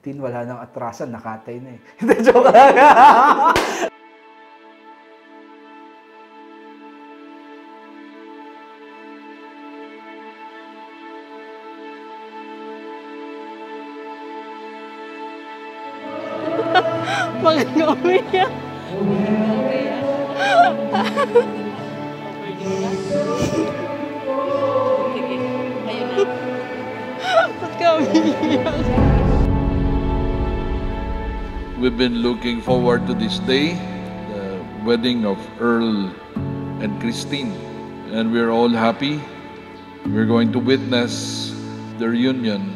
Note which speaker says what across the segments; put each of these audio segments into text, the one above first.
Speaker 1: 15, wala nang atrasan, nakatay na eh. Hindi, joke lang.
Speaker 2: Bakit nga umiyak? Sige, ayun na. Ba't ka umiyak?
Speaker 3: We've been looking forward to this day, the wedding of Earl and Christine. And we're all happy. We're going to witness their union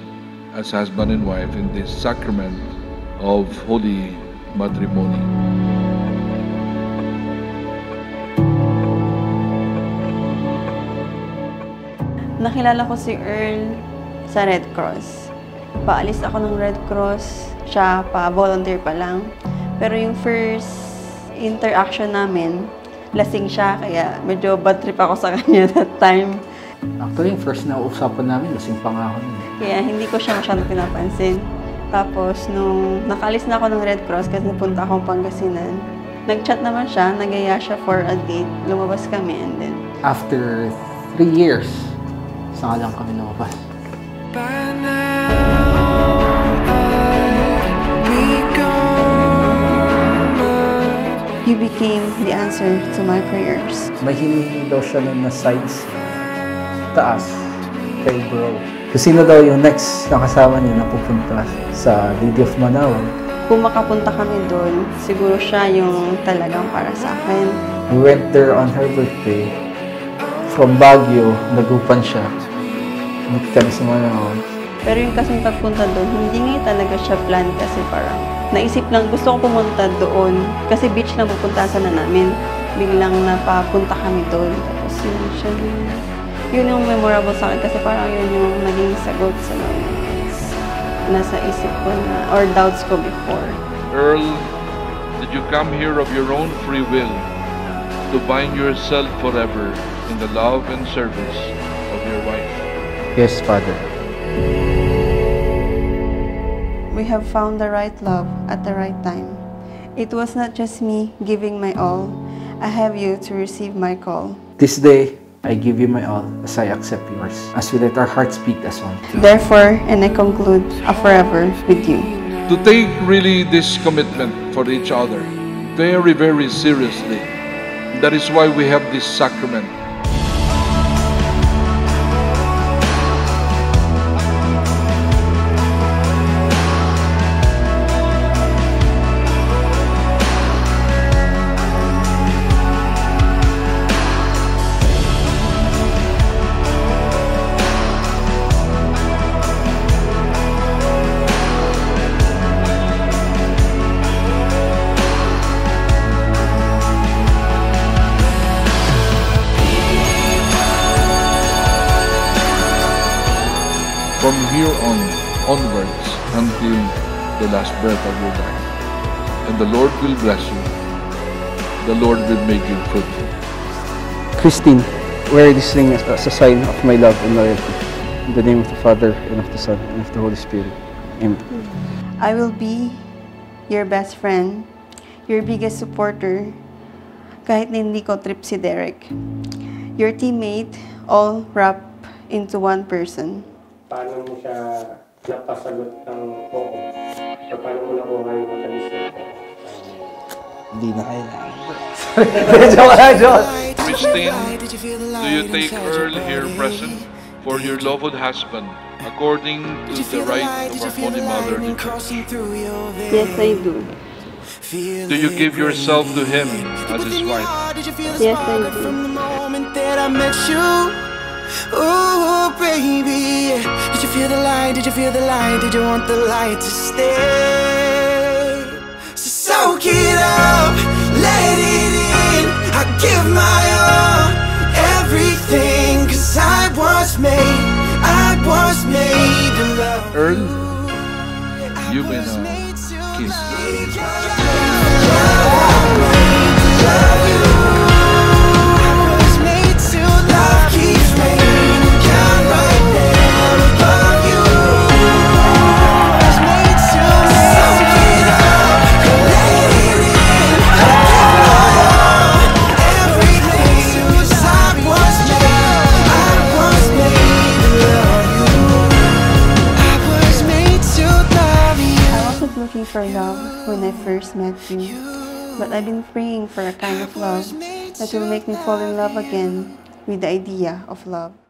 Speaker 3: as husband and wife in this sacrament of holy matrimony.
Speaker 2: Nakilala ko si Earl sa Red Cross. Paalis ako ng Red Cross, siya pa-volunteer pa lang. Pero yung first interaction namin, lasing siya, kaya medyo bad trip ako sa kanya that time.
Speaker 1: Actually, yung first na usapan namin, lasing pa nga ako nun.
Speaker 2: Kaya hindi ko siya masyadong pinapansin. Tapos, nung nakaalis na ako ng Red Cross kasi napunta akong Pangasinan, nag-chat naman siya, nagaya siya for a date, lumabas kami, and then...
Speaker 1: After 3 years, saka lang kami lumabas.
Speaker 2: You became the answer to my prayers.
Speaker 1: May hinihingi daw siya nun na sides taas kay bro. Kasi sino daw yung next na kasama niya na pupunta sa Lady of Manaoag?
Speaker 2: Kung makapunta kami doon, siguro siya yung talagang para sa akin.
Speaker 1: We went there on her birthday. From Baguio, nagupan siya. Nagkita kami sa Manaoag.
Speaker 2: Pero yung kasing pagpunta doon, hindi nga talaga siya plan kasi parang naisip lang, gusto ko pumunta doon kasi beach lang pupuntasan na namin. Biglang napapunta kami doon. Tapos yun yung memorable sa akin kasi parang yun yung naging sagot sa mga nasa isip ko na, or doubts ko before.
Speaker 3: Earl, did you come here of your own free will to bind yourself forever in the love and service of your wife?
Speaker 1: Yes, Father.
Speaker 2: We have found the right love at the right time. It was not just me giving my all. I have you to receive my call.
Speaker 1: This day, I give you my all as I accept yours, as we let our hearts beat as one.
Speaker 2: Therefore, and I conclude a forever with you.
Speaker 3: To take really this commitment for each other very, very seriously. That is why we have this sacrament. From here onwards until the last breath of your life. And the Lord will bless you. The Lord will make you fruitful.
Speaker 1: Christine, wear this ring as a sign of my love and loyalty. In the name of the Father, and of the Son, and of the Holy Spirit. Amen.
Speaker 2: I will be your best friend, your biggest supporter, kahit na hindi ko trip si Derek. Your teammate, all wrapped into one person.
Speaker 4: Paano mo siya napasagot ng oo? So, paano mo nakuha yung matalis na ito?
Speaker 1: Hindi na kailangan. Joke lang, joke!
Speaker 3: Christine, do you take Earl here present for your loved husband according to the right of our Holy Mother, the Church?
Speaker 2: Yes, I do.
Speaker 3: Do you give yourself to him as his wife?
Speaker 2: Yes, I do.
Speaker 5: Oh, baby, did you feel the light? Did you feel the light? Did you want the light to stay? So soak it up, let it in. I give my all, everything, 'cause I was made to love.
Speaker 3: Earl, you've been a kiss.
Speaker 2: looking for love when I first met you, but I've been praying for a kind of love that will make me fall in love again with the idea of love.